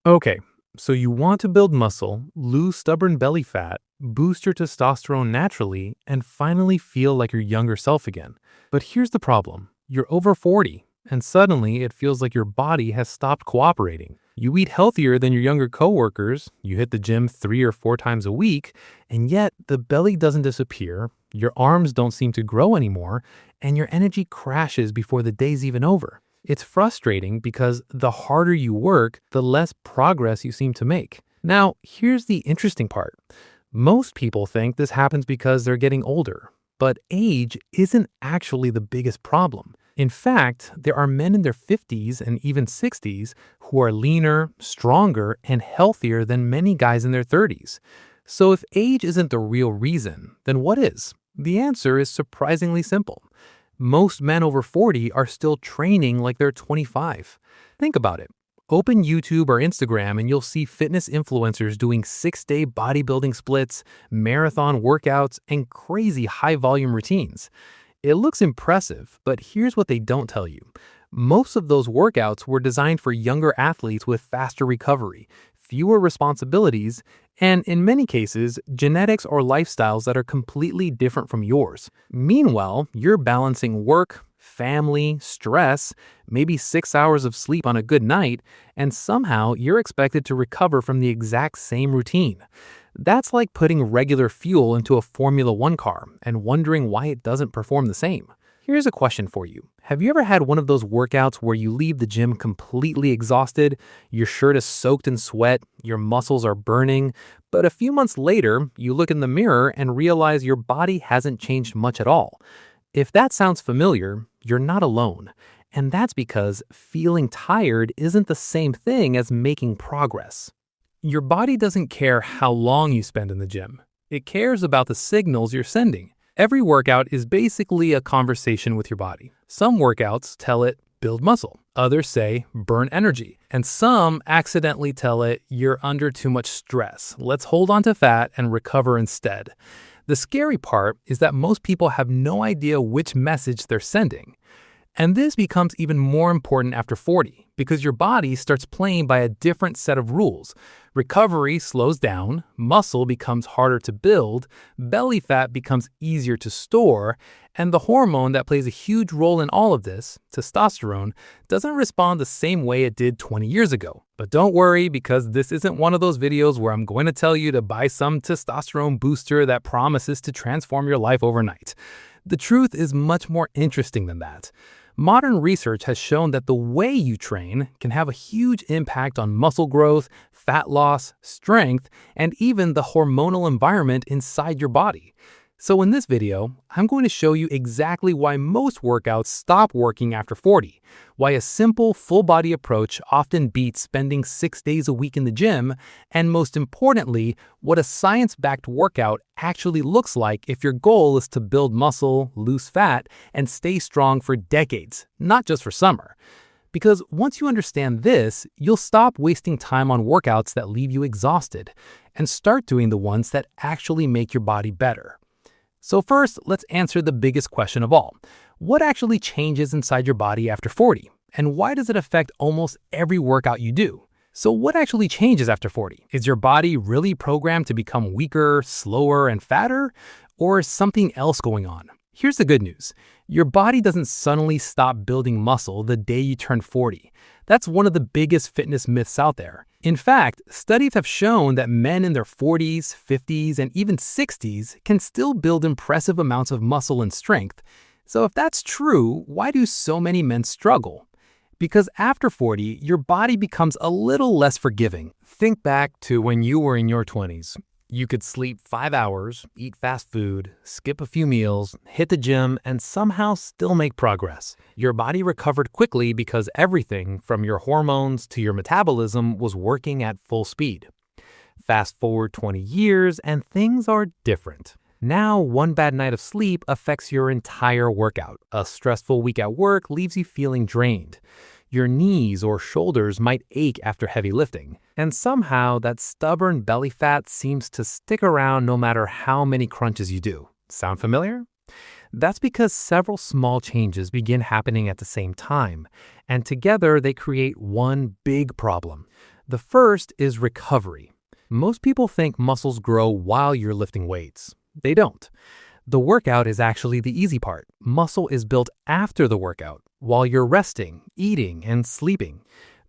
Okay, so you want to build muscle, lose stubborn belly fat, boost your testosterone naturally, and finally feel like your younger self again. But here's the problem: you're over 40, and suddenly it feels like your body has stopped cooperating. You eat healthier than your younger coworkers, you hit the gym 3 or 4 times a week, and yet the belly doesn't disappear, your arms don't seem to grow anymore, and your energy crashes before the day's even over. It's frustrating because the harder you work, the less progress you seem to make. Now, here's the interesting part. Most people think this happens because they're getting older, but age isn't actually the biggest problem. In fact, there are men in their 50s and even 60s who are leaner, stronger, and healthier than many guys in their 30s. So if age isn't the real reason, then what is? The answer is surprisingly simple. Most men over 40 are still training like they're 25. Think about it. Open YouTube or Instagram and you'll see fitness influencers doing 6-day bodybuilding splits, marathon workouts, and crazy high volume routines. It looks impressive, but here's what they don't tell you. Most of those workouts were designed for younger athletes with faster recovery, fewer responsibilities, and in many cases, genetics or lifestyles that are completely different from yours. Meanwhile, you're balancing work, family, stress, maybe 6 hours of sleep on a good night, and somehow you're expected to recover from the exact same routine. That's like putting regular fuel into a Formula One car and wondering why it doesn't perform the same. Here's a question for you. Have you ever had one of those workouts where you leave the gym completely exhausted, your shirt is soaked in sweat, your muscles are burning, but a few months later, you look in the mirror and realize your body hasn't changed much at all? If that sounds familiar, you're not alone. And that's because feeling tired isn't the same thing as making progress. Your body doesn't care how long you spend in the gym. It cares about the signals you're sending. Every workout is basically a conversation with your body. Some workouts tell it, build muscle. Others say, burn energy. And some accidentally tell it, you're under too much stress. Let's hold on to fat and recover instead. The scary part is that most people have no idea which message they're sending. And this becomes even more important after 40 because your body starts playing by a different set of rules. Recovery slows down, muscle becomes harder to build, belly fat becomes easier to store, and the hormone that plays a huge role in all of this, testosterone, doesn't respond the same way it did 20 years ago. But don't worry, because this isn't one of those videos where I'm going to tell you to buy some testosterone booster that promises to transform your life overnight. The truth is much more interesting than that. Modern research has shown that the way you train can have a huge impact on muscle growth, fat loss, strength, and even the hormonal environment inside your body. So in this video, I'm going to show you exactly why most workouts stop working after 40, why a simple full-body approach often beats spending 6 days a week in the gym, and most importantly, what a science-backed workout actually looks like if your goal is to build muscle, lose fat, and stay strong for decades, not just for summer. Because once you understand this, you'll stop wasting time on workouts that leave you exhausted, and start doing the ones that actually make your body better. So first, let's answer the biggest question of all. What actually changes inside your body after 40? And why does it affect almost every workout you do? So what actually changes after 40? Is your body really programmed to become weaker, slower, and fatter? Or is something else going on? Here's the good news. Your body doesn't suddenly stop building muscle the day you turn 40. That's one of the biggest fitness myths out there. In fact, studies have shown that men in their 40s, 50s, and even 60s can still build impressive amounts of muscle and strength. So if that's true, why do so many men struggle? Because after 40, your body becomes a little less forgiving. Think back to when you were in your 20s. You could sleep 5 hours, eat fast food, skip a few meals, hit the gym, and somehow still make progress. Your body recovered quickly because everything from your hormones to your metabolism was working at full speed. Fast forward 20 years and things are different. Now, one bad night of sleep affects your entire workout. A stressful week at work leaves you feeling drained. Your knees or shoulders might ache after heavy lifting. And somehow that stubborn belly fat seems to stick around no matter how many crunches you do. Sound familiar? That's because several small changes begin happening at the same time, and together they create one big problem. The first is recovery. Most people think muscles grow while you're lifting weights. They don't. The workout is actually the easy part. Muscle is built after the workout, while you're resting, eating, and sleeping.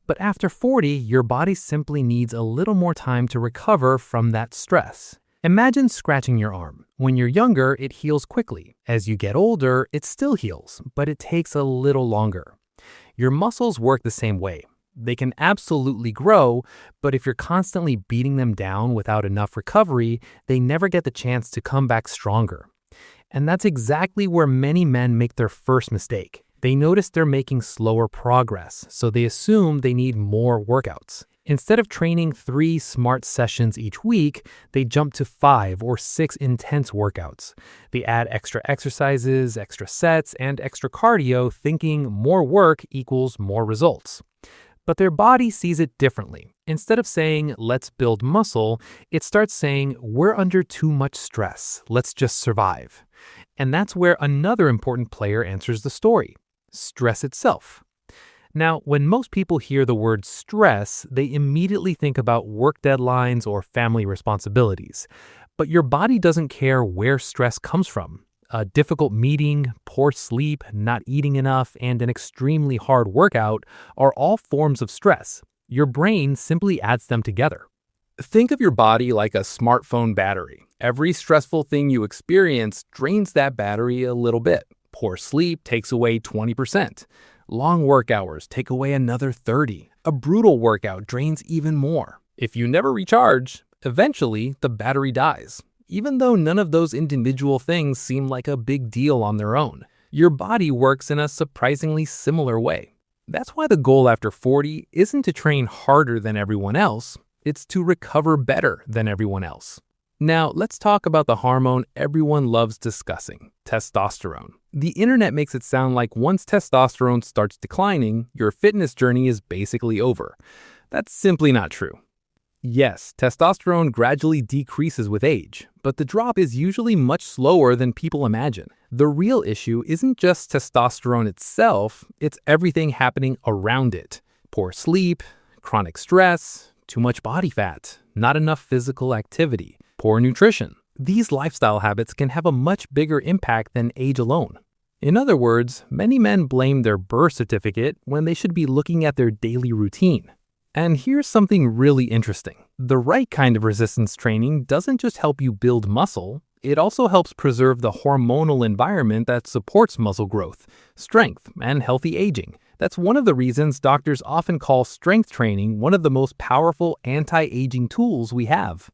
But after 40, your body simply needs a little more time to recover from that stress. Imagine scratching your arm. When you're younger, it heals quickly. As you get older, it still heals, but it takes a little longer. Your muscles work the same way. They can absolutely grow, but if you're constantly beating them down without enough recovery, they never get the chance to come back stronger. And that's exactly where many men make their first mistake. They notice they're making slower progress, so they assume they need more workouts. Instead of training 3 smart sessions each week, they jump to 5 or 6 intense workouts. They add extra exercises, extra sets, and extra cardio, thinking more work equals more results. But their body sees it differently. Instead of saying, let's build muscle, it starts saying, we're under too much stress, let's just survive. And that's where another important player enters the story: stress itself. Now, when most people hear the word stress, they immediately think about work deadlines or family responsibilities. But your body doesn't care where stress comes from. A difficult meeting, poor sleep, not eating enough, and an extremely hard workout are all forms of stress. Your brain simply adds them together. Think of your body like a smartphone battery. Every stressful thing you experience drains that battery a little bit. Poor sleep takes away 20%. Long work hours take away another 30%. A brutal workout drains even more. If you never recharge, eventually the battery dies. Even though none of those individual things seem like a big deal on their own, your body works in a surprisingly similar way. That's why the goal after 40 isn't to train harder than everyone else, it's to recover better than everyone else. Now, let's talk about the hormone everyone loves discussing: testosterone. The internet makes it sound like once testosterone starts declining, your fitness journey is basically over. That's simply not true. Yes, testosterone gradually decreases with age, but the drop is usually much slower than people imagine. The real issue isn't just testosterone itself, it's everything happening around it. Poor sleep, chronic stress, too much body fat, not enough physical activity, poor nutrition. These lifestyle habits can have a much bigger impact than age alone. In other words, many men blame their birth certificate when they should be looking at their daily routine. And here's something really interesting. The right kind of resistance training doesn't just help you build muscle, it also helps preserve the hormonal environment that supports muscle growth, strength, and healthy aging. That's one of the reasons doctors often call strength training one of the most powerful anti-aging tools we have.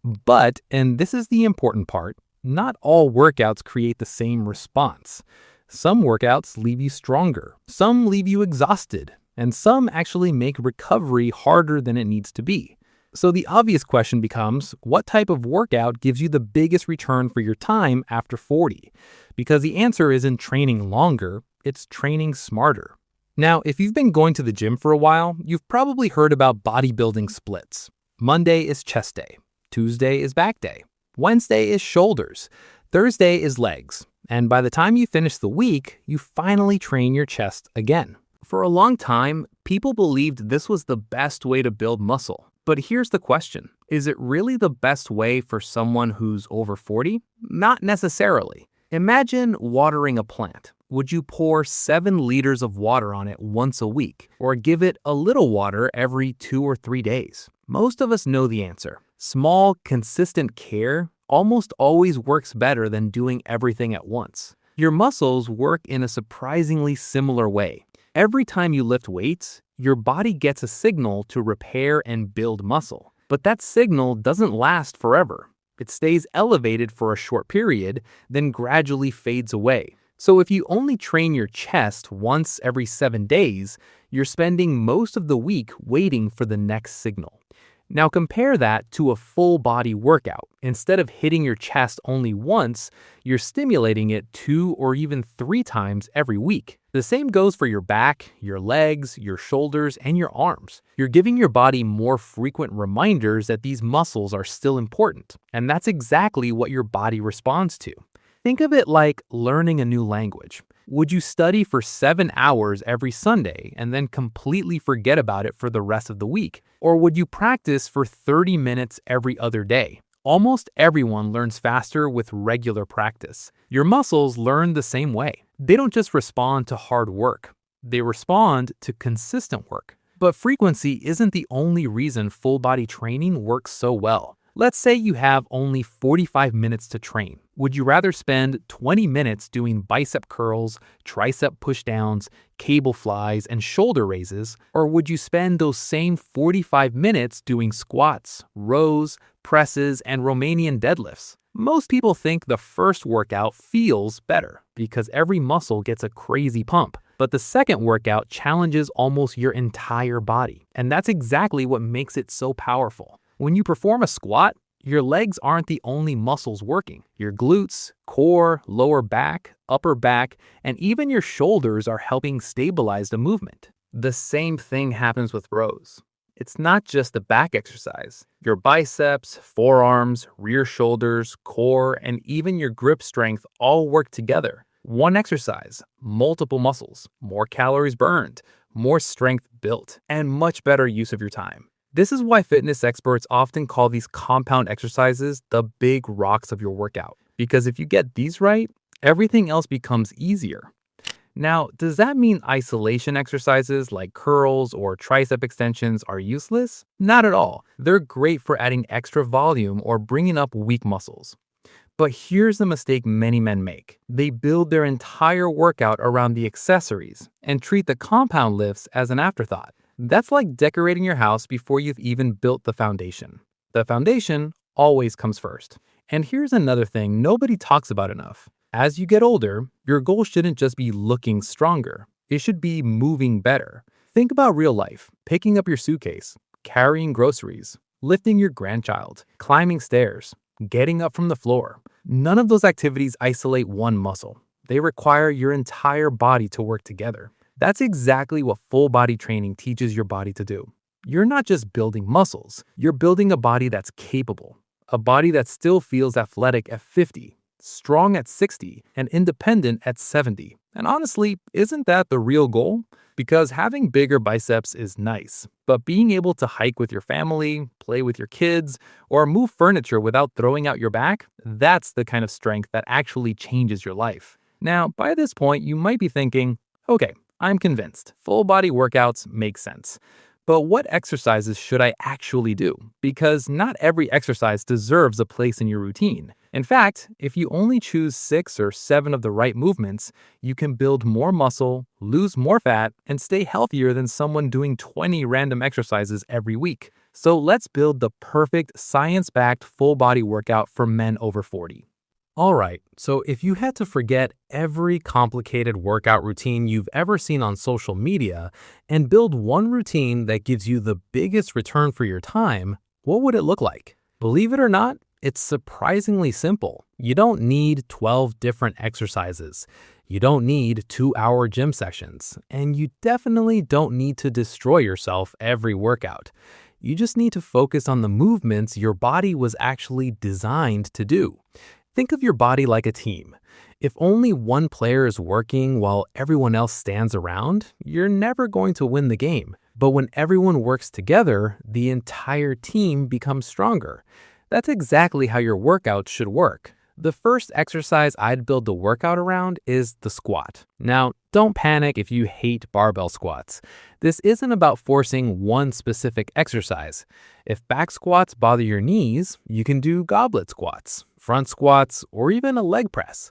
But, and this is the important part, not all workouts create the same response. Some workouts leave you stronger, some leave you exhausted, and some actually make recovery harder than it needs to be. So the obvious question becomes, what type of workout gives you the biggest return for your time after 40? Because the answer isn't training longer, it's training smarter. Now, if you've been going to the gym for a while, you've probably heard about bodybuilding splits. Monday is chest day, Tuesday is back day, Wednesday is shoulders, Thursday is legs, and by the time you finish the week, you finally train your chest again. For a long time, people believed this was the best way to build muscle. But here's the question: is it really the best way for someone who's over 40? Not necessarily. Imagine watering a plant. Would you pour 7 liters of water on it once a week, or give it a little water every 2 or 3 days? Most of us know the answer. Small, consistent care almost always works better than doing everything at once. Your muscles work in a surprisingly similar way. Every time you lift weights, your body gets a signal to repair and build muscle. But that signal doesn't last forever. It stays elevated for a short period, then gradually fades away. So if you only train your chest once every 7 days, you're spending most of the week waiting for the next signal. Now compare that to a full body workout. Instead of hitting your chest only once, you're stimulating it 2 or even 3 times every week. The same goes for your back, your legs, your shoulders, and your arms. You're giving your body more frequent reminders that these muscles are still important, and that's exactly what your body responds to. Think of it like learning a new language. Would you study for 7 hours every Sunday and then completely forget about it for the rest of the week? Or would you practice for 30 minutes every other day? Almost everyone learns faster with regular practice. Your muscles learn the same way. They don't just respond to hard work, they respond to consistent work. But frequency isn't the only reason full body training works so well. Let's say you have only 45 minutes to train. Would you rather spend 20 minutes doing bicep curls, tricep pushdowns, cable flies, and shoulder raises? Or would you spend those same 45 minutes doing squats, rows, presses, and Romanian deadlifts? Most people think the first workout feels better because every muscle gets a crazy pump. But the second workout challenges almost your entire body. And that's exactly what makes it so powerful. When you perform a squat, your legs aren't the only muscles working. Your glutes, core, lower back, upper back, and even your shoulders are helping stabilize the movement. The same thing happens with rows. It's not just a back exercise. Your biceps, forearms, rear shoulders, core, and even your grip strength all work together. One exercise, multiple muscles, more calories burned, more strength built, and much better use of your time. This is why fitness experts often call these compound exercises the big rocks of your workout. Because if you get these right, everything else becomes easier. Now, does that mean isolation exercises like curls or tricep extensions are useless? Not at all. They're great for adding extra volume or bringing up weak muscles. But here's the mistake many men make. They build their entire workout around the accessories and treat the compound lifts as an afterthought. That's like decorating your house before you've even built the foundation. The foundation always comes first. And here's another thing nobody talks about enough. As you get older, your goal shouldn't just be looking stronger. It should be moving better. Think about real life, picking up your suitcase, carrying groceries, lifting your grandchild, climbing stairs, getting up from the floor. None of those activities isolate one muscle. They require your entire body to work together. That's exactly what full body training teaches your body to do. You're not just building muscles, you're building a body that's capable, a body that still feels athletic at 50, strong at 60, and independent at 70. And honestly, isn't that the real goal? Because having bigger biceps is nice, but being able to hike with your family, play with your kids, or move furniture without throwing out your back, that's the kind of strength that actually changes your life. Now, by this point, you might be thinking, okay, I'm convinced. Full body workouts make sense. But what exercises should I actually do? Because not every exercise deserves a place in your routine. In fact, if you only choose 6 or 7 of the right movements, you can build more muscle, lose more fat, and stay healthier than someone doing 20 random exercises every week. So let's build the perfect science-backed full body workout for men over 40. Alright, so if you had to forget every complicated workout routine you've ever seen on social media and build one routine that gives you the biggest return for your time, what would it look like? Believe it or not, it's surprisingly simple. You don't need 12 different exercises. You don't need 2-hour gym sessions. And you definitely don't need to destroy yourself every workout. You just need to focus on the movements your body was actually designed to do. Think of your body like a team. If only one player is working while everyone else stands around, you're never going to win the game. But when everyone works together, the entire team becomes stronger. That's exactly how your workout should work. The first exercise I'd build the workout around is the squat. Now, don't panic if you hate barbell squats. This isn't about forcing one specific exercise. If back squats bother your knees, you can do goblet squats, front squats, or even a leg press.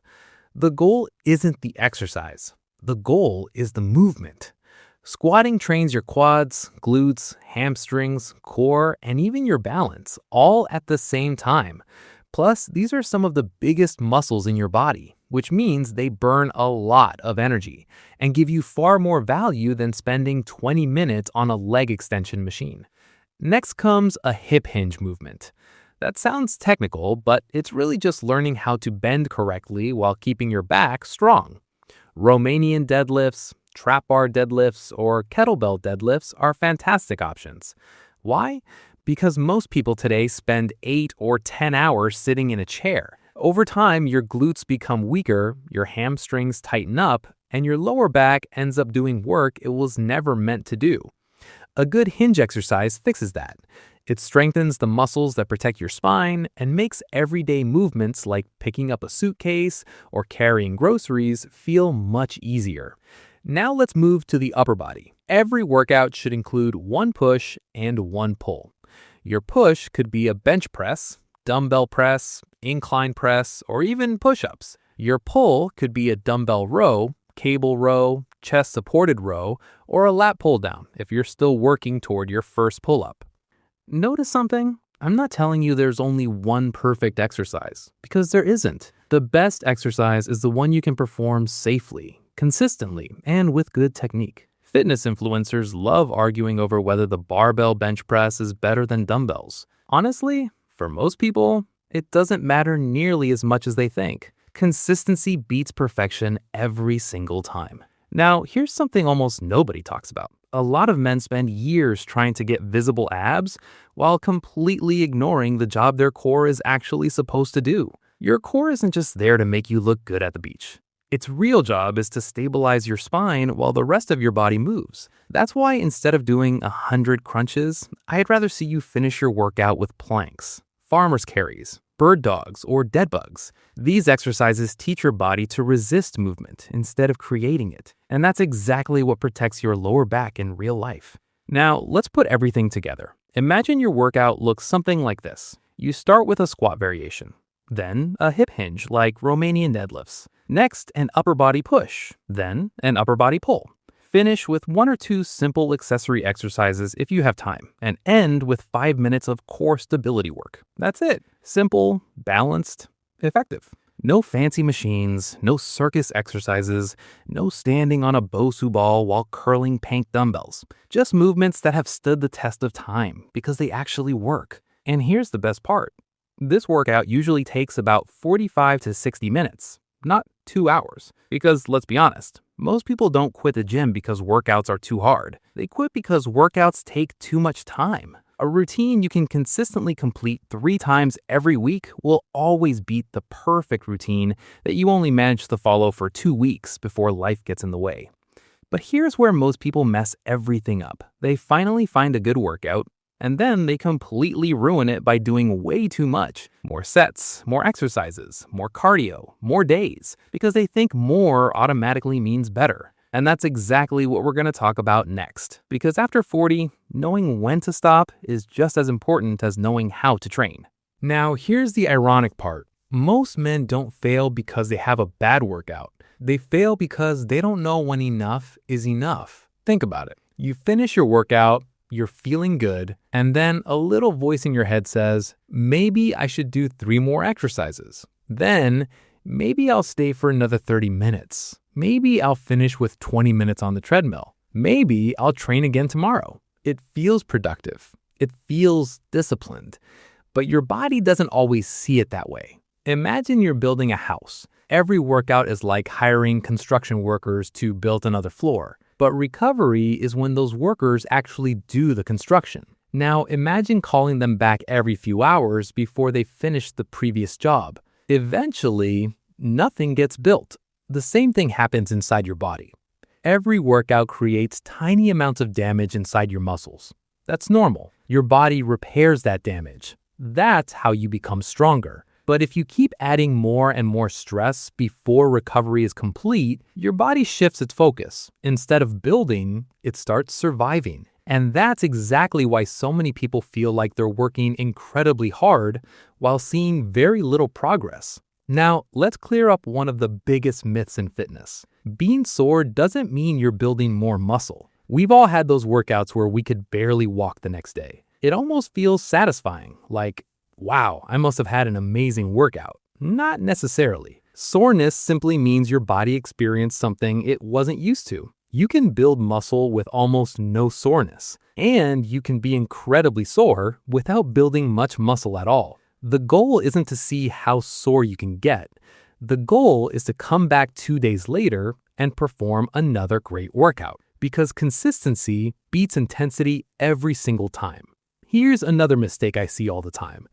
The goal isn't the exercise. The goal is the movement. Squatting trains your quads, glutes, hamstrings, core, and even your balance, all at the same time. Plus, these are some of the biggest muscles in your body, which means they burn a lot of energy and give you far more value than spending 20 minutes on a leg extension machine. Next comes a hip hinge movement. That sounds technical, but it's really just learning how to bend correctly while keeping your back strong. Romanian deadlifts, trap bar deadlifts, or kettlebell deadlifts are fantastic options. Why? Because most people today spend 8 or 10 hours sitting in a chair. Over time, your glutes become weaker, your hamstrings tighten up, and your lower back ends up doing work it was never meant to do. A good hinge exercise fixes that. It strengthens the muscles that protect your spine and makes everyday movements like picking up a suitcase or carrying groceries feel much easier. Now let's move to the upper body. Every workout should include one push and one pull. Your push could be a bench press, dumbbell press, incline press, or even push-ups. Your pull could be a dumbbell row, cable row, chest-supported row, or a lat pull-down if you're still working toward your first pull-up. Notice something? I'm not telling you there's only one perfect exercise, because there isn't. The best exercise is the one you can perform safely, consistently, and with good technique. Fitness influencers love arguing over whether the barbell bench press is better than dumbbells. Honestly, for most people, it doesn't matter nearly as much as they think. Consistency beats perfection every single time. Now, here's something almost nobody talks about. A lot of men spend years trying to get visible abs while completely ignoring the job their core is actually supposed to do. Your core isn't just there to make you look good at the beach. Its real job is to stabilize your spine while the rest of your body moves. That's why instead of doing 100 crunches, I'd rather see you finish your workout with planks, farmer's carries, bird dogs, or dead bugs. These exercises teach your body to resist movement instead of creating it. And that's exactly what protects your lower back in real life. Now, let's put everything together. Imagine your workout looks something like this. You start with a squat variation, then a hip hinge like Romanian deadlifts, next an upper body push, then an upper body pull. Finish with 1 or 2 simple accessory exercises if you have time, and end with 5 minutes of core stability work. That's it. Simple, balanced, effective. No fancy machines, no circus exercises, no standing on a Bosu ball while curling pink dumbbells. Just movements that have stood the test of time because they actually work. And here's the best part. This workout usually takes about 45 to 60 minutes, not 2 hours. Because let's be honest, most people don't quit the gym because workouts are too hard. They quit because workouts take too much time. A routine you can consistently complete 3 times every week will always beat the perfect routine that you only manage to follow for 2 weeks before life gets in the way. But here's where most people mess everything up. They finally find a good workout, and then they completely ruin it by doing way too much. More sets, more exercises, more cardio, more days, because they think more automatically means better. And that's exactly what we're going to talk about next. Because after 40, knowing when to stop is just as important as knowing how to train. Now, here's the ironic part. Most men don't fail because they have a bad workout. They fail because they don't know when enough is enough. Think about it. You finish your workout, you're feeling good, and then a little voice in your head says, maybe I should do 3 more exercises. Then, maybe I'll stay for another 30 minutes. Maybe I'll finish with 20 minutes on the treadmill. Maybe I'll train again tomorrow. It feels productive. It feels disciplined. But your body doesn't always see it that way. Imagine you're building a house. Every workout is like hiring construction workers to build another floor. But recovery is when those workers actually do the construction. Now imagine calling them back every few hours before they finish the previous job. Eventually, nothing gets built. The same thing happens inside your body. Every workout creates tiny amounts of damage inside your muscles. That's normal. Your body repairs that damage. That's how you become stronger. But if you keep adding more and more stress before recovery is complete, your body shifts its focus. Instead of building, it starts surviving. And that's exactly why so many people feel like they're working incredibly hard while seeing very little progress. Now, let's clear up one of the biggest myths in fitness. Being sore doesn't mean you're building more muscle. We've all had those workouts where we could barely walk the next day. It almost feels satisfying, like, wow, I must have had an amazing workout. Not necessarily. Soreness simply means your body experienced something it wasn't used to. You can build muscle with almost no soreness, and you can be incredibly sore without building much muscle at all. The goal isn't to see how sore you can get. The goal is to come back 2 days later and perform another great workout, because consistency beats intensity every single time. Here's another mistake I see all the time.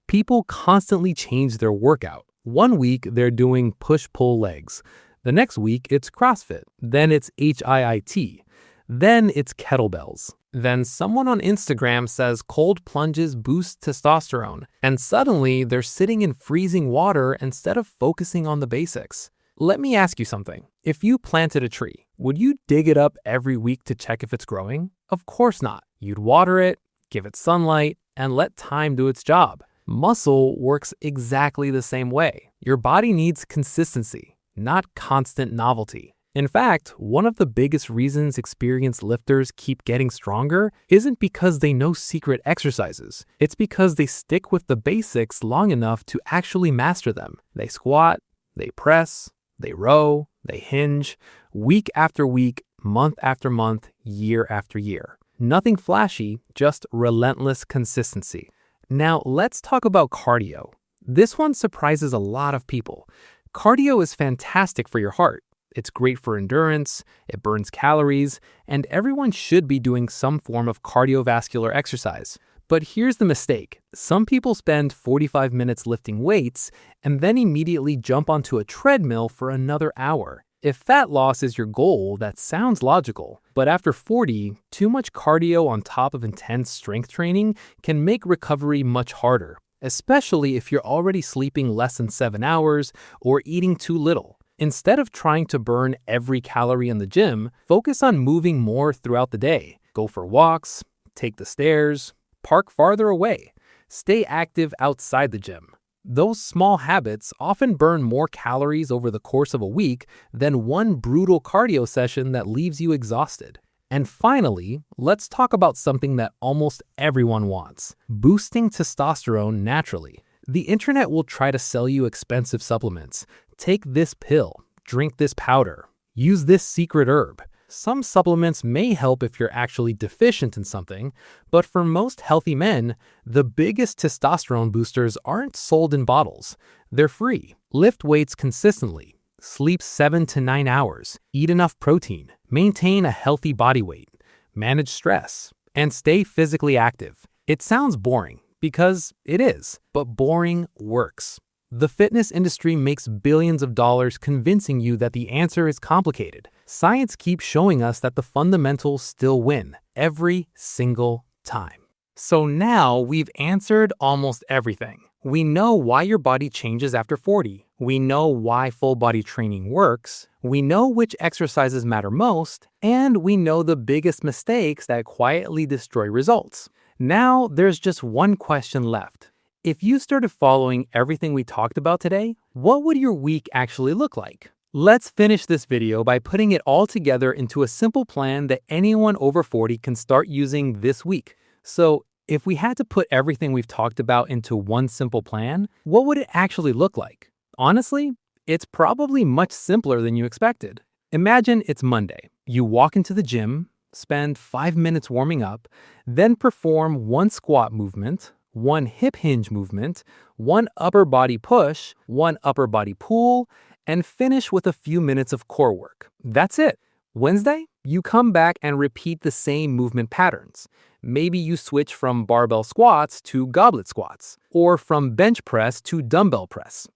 People constantly change their workout. One week, they're doing push-pull legs. The next week, it's CrossFit. Then it's HIIT. Then it's kettlebells. Then someone on Instagram says cold plunges boost testosterone, and suddenly they're sitting in freezing water instead of focusing on the basics. Let me ask you something. If you planted a tree, would you dig it up every week to check if it's growing? Of course not. You'd water it, give it sunlight, and let time do its job. Muscle works exactly the same way. Your body needs consistency, not constant novelty. In fact, one of the biggest reasons experienced lifters keep getting stronger isn't because they know secret exercises. It's because they stick with the basics long enough to actually master them. They squat, they press, they row, they hinge, week after week, month after month, year after year. Nothing flashy, just relentless consistency. Now, let's talk about cardio. This one surprises a lot of people. Cardio is fantastic for your heart. It's great for endurance, it burns calories, and everyone should be doing some form of cardiovascular exercise. But here's the mistake. Some people spend 45 minutes lifting weights and then immediately jump onto a treadmill for another hour. If fat loss is your goal, that sounds logical. But after 40, too much cardio on top of intense strength training can make recovery much harder, especially if you're already sleeping less than 7 hours or eating too little. Instead of trying to burn every calorie in the gym, focus on moving more throughout the day. Go for walks, take the stairs, park farther away, stay active outside the gym. Those small habits often burn more calories over the course of a week than one brutal cardio session that leaves you exhausted. And finally, let's talk about something that almost everyone wants: boosting testosterone naturally. The internet will try to sell you expensive supplements. Take this pill, drink this powder, use this secret herb. Some supplements may help if you're actually deficient in something, but for most healthy men, the biggest testosterone boosters aren't sold in bottles. They're free. Lift weights consistently, sleep 7 to 9 hours, eat enough protein, maintain a healthy body weight, manage stress, and stay physically active. It sounds boring, because it is, but boring works. The fitness industry makes billions of dollars convincing you that the answer is complicated. Science keeps showing us that the fundamentals still win, every single time. So now we've answered almost everything. We know why your body changes after 40. We know why full body training works. We know which exercises matter most. And we know the biggest mistakes that quietly destroy results. Now there's just one question left. If you started following everything we talked about today, what would your week actually look like? Let's finish this video by putting it all together into a simple plan that anyone over 40 can start using this week. So, if we had to put everything we've talked about into one simple plan, what would it actually look like? Honestly, it's probably much simpler than you expected. Imagine it's Monday. You walk into the gym, spend 5 minutes warming up, then perform one squat movement, one hip hinge movement, one upper body push, one upper body pull, and finish with a few minutes of core work. That's it. Wednesday, you come back and repeat the same movement patterns. Maybe you switch from barbell squats to goblet squats, or from bench press to dumbbell press.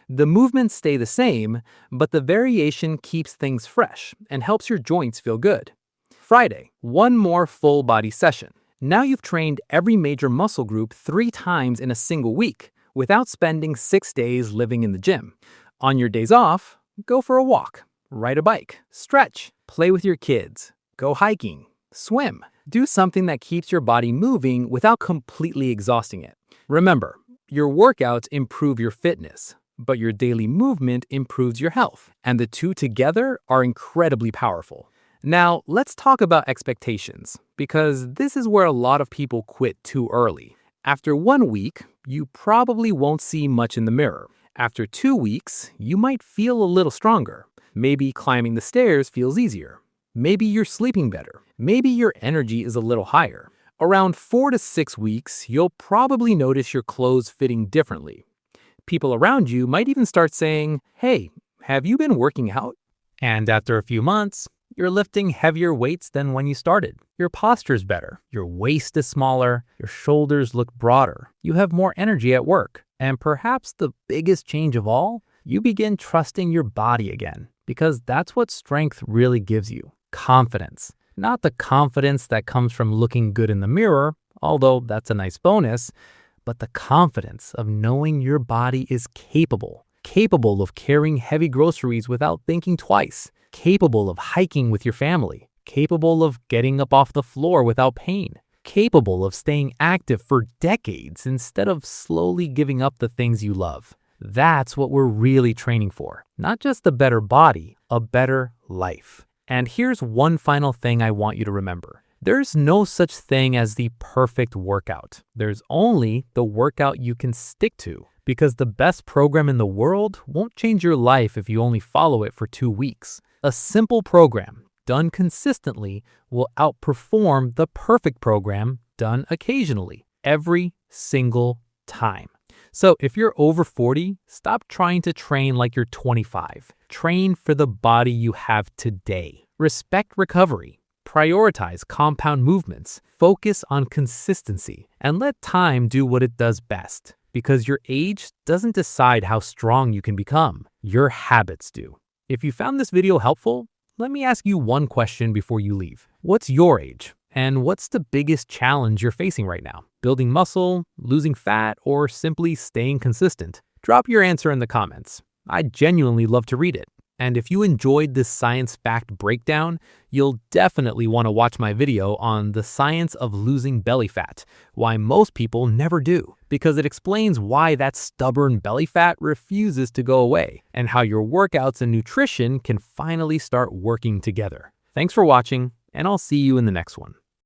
The movements stay the same, but the variation keeps things fresh and helps your joints feel good. Friday, one more full body session. Now you've trained every major muscle group 3 times in a single week without spending 6 days living in the gym. On your days off, go for a walk, ride a bike, stretch, play with your kids, go hiking, swim. Do something that keeps your body moving without completely exhausting it. Remember, your workouts improve your fitness, but your daily movement improves your health, and the two together are incredibly powerful. Now, let's talk about expectations, because this is where a lot of people quit too early. After 1 week, you probably won't see much in the mirror. After 2 weeks, you might feel a little stronger. Maybe climbing the stairs feels easier. Maybe you're sleeping better. Maybe your energy is a little higher. Around 4 to 6 weeks, you'll probably notice your clothes fitting differently. People around you might even start saying, "Hey, have you been working out?" And after a few months, you're lifting heavier weights than when you started. Your posture's better. Your waist is smaller. Your shoulders look broader. You have more energy at work. And perhaps the biggest change of all, you begin trusting your body again. because that's what strength really gives you. Confidence. Not the confidence that comes from looking good in the mirror, although that's a nice bonus, but the confidence of knowing your body is capable of carrying heavy groceries without thinking twice, capable of hiking with your family, capable of getting up off the floor without pain, capable of staying active for decades instead of slowly giving up the things you love. That's what we're really training for. Not just a better body, a better life. And here's one final thing I want you to remember. There's no such thing as the perfect workout. There's only the workout you can stick to, because the best program in the world won't change your life if you only follow it for 2 weeks. A simple program done consistently will outperform the perfect program done occasionally, every single time. So if you're over 40, stop trying to train like you're 25. Train for the body you have today. Respect recovery. Prioritize compound movements. Focus on consistency. And let time do what it does best. Because your age doesn't decide how strong you can become. Your habits do. If you found this video helpful, let me ask you one question before you leave. What's your age? And what's the biggest challenge you're facing right now? Building muscle, losing fat, or simply staying consistent? Drop your answer in the comments. I'd genuinely love to read it. And if you enjoyed this science-backed breakdown, you'll definitely want to watch my video on the science of losing belly fat, why most people never do, because it explains why that stubborn belly fat refuses to go away, and how your workouts and nutrition can finally start working together. Thanks for watching, and I'll see you in the next one.